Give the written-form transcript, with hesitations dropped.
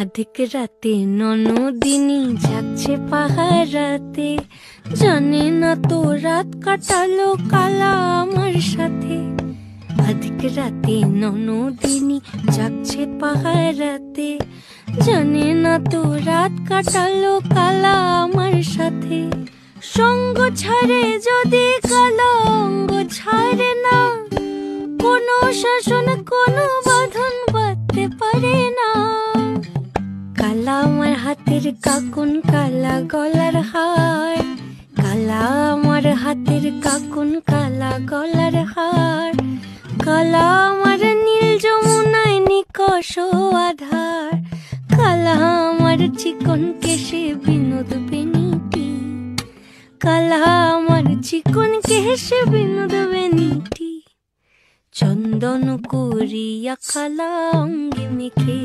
আধিক রাতে ননদিনী যাচ্ছে পাহারাতে, জানে না তো রাত কাটালো কালা আমার সাথে। আধিক রাতে ননদিনী যাচ্ছে পাহারাতে, জানে না তো রাত কাটালো কালা আমার সাথে। সঙ্গ ছাড়ে যদি কালা অঙ্গ ছাড়ে না, কোনো শাসন কোনো বাঁধন বাঁধতে পারে না। কালা আমার হাতের কাকুন কালা গলার হার, কালা আমার হাতের কাকুন কালা গলার হার। কালা আমার নীল যমুনায় নিকষ আধার, কালা আমার চিকন কেশে বিনোদ বেনিটি, কালা আমার চিকন কেশে বিনোদ বেনিটি। চন্দন করিয়া কালা অঙ্গে মেখে